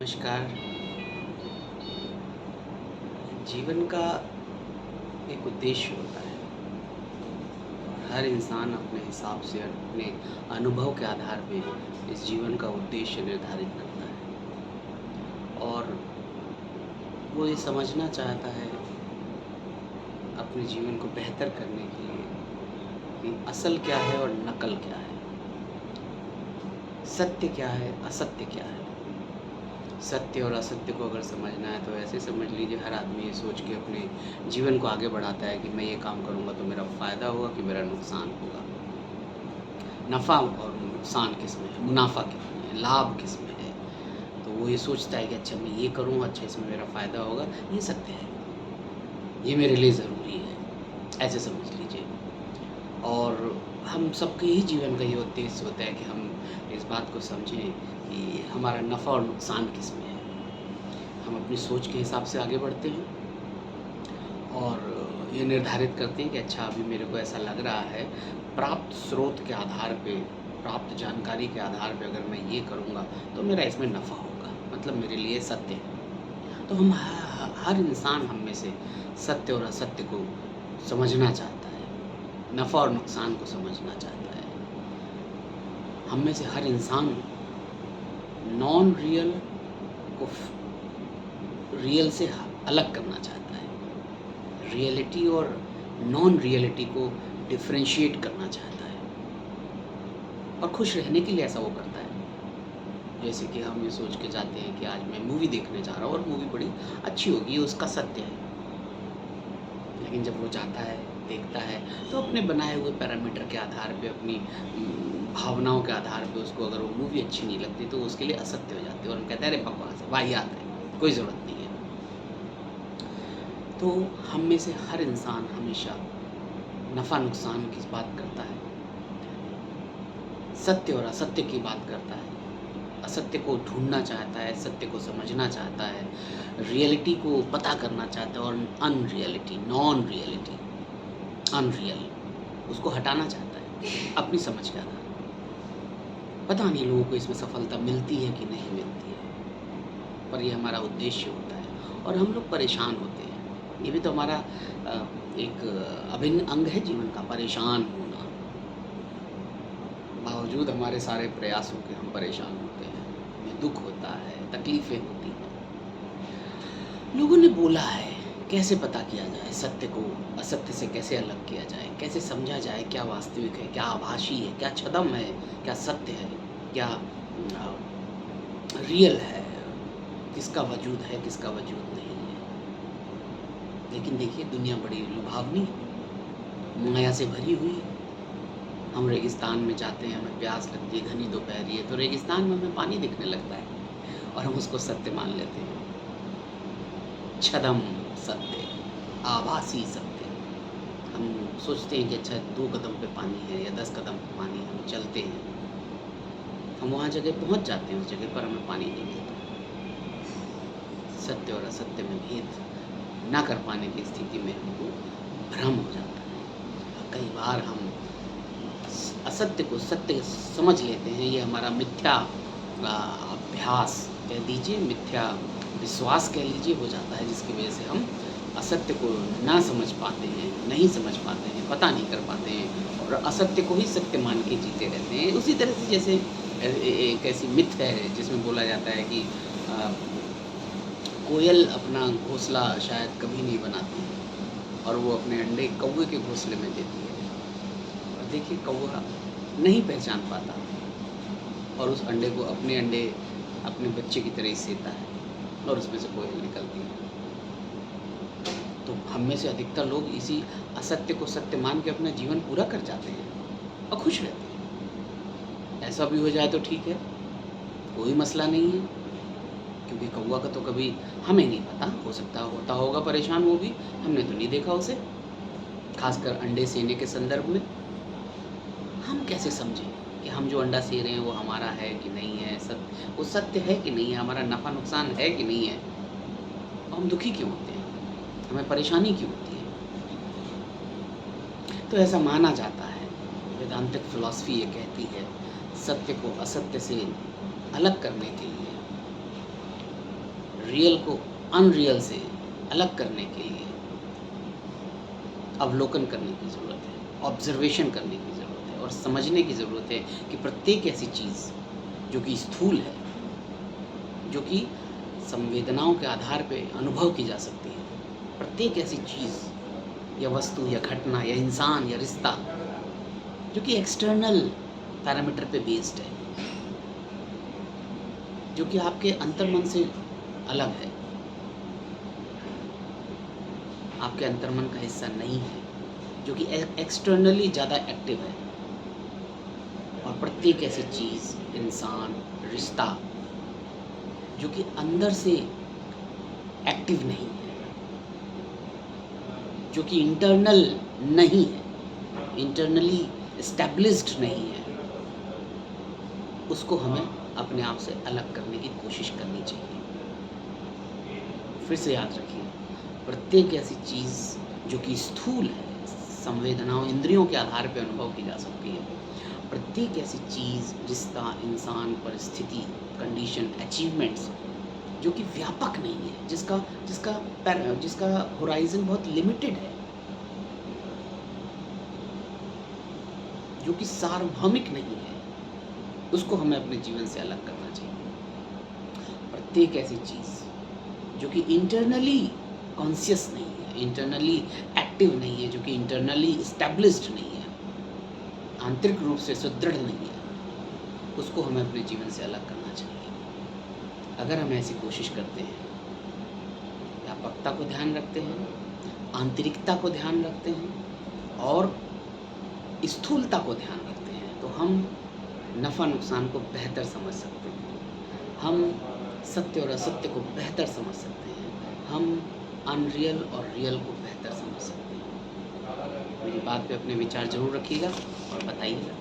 नमस्कार। जीवन का एक उद्देश्य होता है। हर इंसान अपने हिसाब से अपने अनुभव के आधार पे इस जीवन का उद्देश्य निर्धारित करता है और वो ये समझना चाहता है अपने जीवन को बेहतर करने के लिए कि असल क्या है और नकल क्या है, सत्य क्या है, असत्य क्या है। सत्य और असत्य को अगर समझना है तो ऐसे समझ लीजिए हर आदमी ये सोच के अपने जीवन को आगे बढ़ाता है कि मैं ये काम करूँगा तो मेरा फ़ायदा होगा कि मेरा नुकसान होगा। नफ़ा और नुकसान किस में है, मुनाफ़ा किस में है, लाभ किस में है। तो वो ये सोचता है कि अच्छा मैं ये करूँ, अच्छा इसमें मेरा फ़ायदा होगा, ये सत्य है, ये मेरे लिए ज़रूरी है, ऐसे समझ लीजिए। और हम सबके ही जीवन का ये उद्देश्य होता है कि हम इस बात को समझें कि हमारा नफ़ा और नुकसान किस में है। हम अपनी सोच के हिसाब से आगे बढ़ते हैं और ये निर्धारित करते हैं कि अच्छा अभी मेरे को ऐसा लग रहा है, प्राप्त स्रोत के आधार पे, प्राप्त जानकारी के आधार पे अगर मैं ये करूँगा तो मेरा इसमें नफ़ा होगा, मतलब मेरे लिए सत्य है। तो हम हर इंसान हम में से सत्य और असत्य को समझना चाहता है, नफ़ा और नुकसान को समझना चाहता है। हम में से हर इंसान नॉन रियल को रियल से अलग करना चाहता है, रियलिटी और नॉन रियलिटी को डिफरेंशिएट करना चाहता है और खुश रहने के लिए ऐसा वो करता है। जैसे कि हम ये सोच के जाते हैं कि आज मैं मूवी देखने जा रहा हूँ और मूवी बड़ी अच्छी होगी, ये उसका सत्य है। लेकिन जब वो जाता है, देखता है, तो अपने बनाए हुए पैरामीटर के आधार पे, अपनी भावनाओं के आधार पे उसको अगर वो मूवी अच्छी नहीं लगती तो उसके लिए असत्य हो जाती है और हम कहते हैं अरे बकवास है, वाहियात है, कोई ज़रूरत नहीं है। तो हम में से हर इंसान हमेशा नफ़ा नुकसान की बात करता है, सत्य और असत्य की बात करता है, असत्य को ढूँढना चाहता है, सत्य को समझना चाहता है, रियलिटी को पता करना चाहता है और अनरियलिटी, नॉन रियलिटी, अनरियल, उसको हटाना चाहता है अपनी समझ के आधार पर। पता नहीं लोगों को इसमें सफलता मिलती है कि नहीं मिलती है, पर ये हमारा उद्देश्य होता है और हम लोग परेशान होते हैं। ये भी तो हमारा एक अभिन्न अंग है जीवन का, परेशान होना। बावजूद हमारे सारे प्रयासों के हम परेशान होते हैं, हमें दुःख होता है, तकलीफ़ें होती हैं। लोगों ने बोला है, कैसे पता किया जाए सत्य को असत्य से, कैसे अलग किया जाए, कैसे समझा जाए क्या वास्तविक है, क्या आभासी है, क्या छद्म है, क्या सत्य है, क्या रियल है, किसका वजूद है, किसका वजूद नहीं है। लेकिन देखिए दुनिया बड़ी लुभावनी है, माया से भरी हुई है। हम रेगिस्तान में जाते हैं, हमें प्यास लगती है, घनी दोपहरी है, तो रेगिस्तान में हमें पानी दिखने लगता है और हम उसको सत्य मान लेते हैं। छद्म सत्य, आभासी सत्य। हम सोचते हैं कि अच्छा 2 कदम पे पानी है या 10 कदम पे पानी है, हम चलते हैं, हम वहाँ जगह पहुँच जाते हैं, उस जगह पर हमें पानी नहीं मिलता। सत्य और असत्य में भेद ना कर पाने की स्थिति में हमको भ्रम हो जाता है। कई बार हम असत्य को सत्य समझ लेते हैं, ये हमारा मिथ्या अभ्यास कह दीजिए, मिथ्या विश्वास कह लीजिए हो जाता है, जिसकी वजह से हम असत्य को ना समझ पाते हैं, नहीं समझ पाते हैं, पता नहीं कर पाते हैं और असत्य को ही सत्य मान के जीते रहते हैं। उसी तरह से जैसे एक ऐसी मिथ है जिसमें बोला जाता है कि कोयल अपना घोंसला शायद कभी नहीं बनाती और वो अपने अंडे कौवे के घोंसले में देती है और देखिए कौवा नहीं पहचान पाता और उस अंडे को अपने अंडे अपने बच्चे की तरह ही सेता है और उसमें से कोयल निकलती है। तो हम में से अधिकतर लोग इसी असत्य को सत्य मान के अपना जीवन पूरा कर जाते हैं और खुश रहते हैं। ऐसा भी हो जाए तो ठीक है, कोई मसला नहीं है, क्योंकि कौवा का तो कभी हमें नहीं पता, हो सकता होता होगा परेशान वो भी, हमने तो नहीं देखा उसे, खासकर अंडे सेने के संदर्भ में। हम कैसे समझें कि हम जो अंडा सेर रहे हैं वो हमारा है कि नहीं है, वो सत्य है कि नहीं है, हमारा नफ़ा नुकसान है कि नहीं है, और हम दुखी क्यों होते हैं, हमें परेशानी क्यों होती है। तो ऐसा माना जाता है, वेदांतिक फ़िलॉसफ़ी ये कहती है, सत्य को असत्य से अलग करने के लिए रियल को अनरियल से अलग करने के लिए अवलोकन करने की ज़रूरत है, ऑब्जर्वेशन करने की ज़रूरत है और समझने की ज़रूरत है कि प्रत्येक ऐसी चीज़ जो कि स्थूल है, जो कि संवेदनाओं के आधार पे अनुभव की जा सकती है, प्रत्येक ऐसी चीज़ या वस्तु या घटना या इंसान या रिश्ता जो कि एक्सटर्नल पैरामीटर पे बेस्ड है, जो कि आपके अंतर्मन से अलग है, आपके अंतर्मन का हिस्सा नहीं है, जो कि एक्सटर्नली ज़्यादा एक्टिव है। और प्रत्येक ऐसी चीज़, इंसान, रिश्ता जो कि अंदर से एक्टिव नहीं है, जो कि इंटरनल नहीं है, इंटरनली एस्टैब्लिश्ड नहीं है, उसको हमें अपने आप से अलग करने की कोशिश करनी चाहिए। फिर से याद रखिए, प्रत्येक ऐसी चीज़ जो कि स्थूल है, संवेदनाओं, इंद्रियों के आधार पर अनुभव की जा सकती है, प्रत्येक ऐसी चीज़, रिश्ता, इंसान, परिस्थिति, कंडीशन, अचीवमेंट्स जो कि व्यापक नहीं है, जिसका होराइजन बहुत लिमिटेड है, जो कि सार्वभौमिक नहीं है, उसको हमें अपने जीवन से अलग करना चाहिए। प्रत्येक ऐसी चीज़ जो कि इंटरनली कॉन्शियस नहीं है, इंटरनली एक्टिव नहीं है, जो कि इंटरनली एस्टैब्लिश्ड नहीं है, आंतरिक रूप से सुदृढ़ नहीं है, उसको हमें अपने जीवन से अलग करना चाहिए। अगर हम ऐसी कोशिश करते हैं, व्यापकता को ध्यान रखते हैं, आंतरिकता को ध्यान रखते हैं और स्थूलता को ध्यान रखते हैं, तो हम नफ़ा नुकसान को बेहतर समझ सकते हैं, हम सत्य और असत्य को बेहतर समझ सकते हैं, हम अनरियल और रियल को बेहतर समझ सकते हैं। मेरी बात पे अपने विचार ज़रूर रखिएगा और बताइएगा।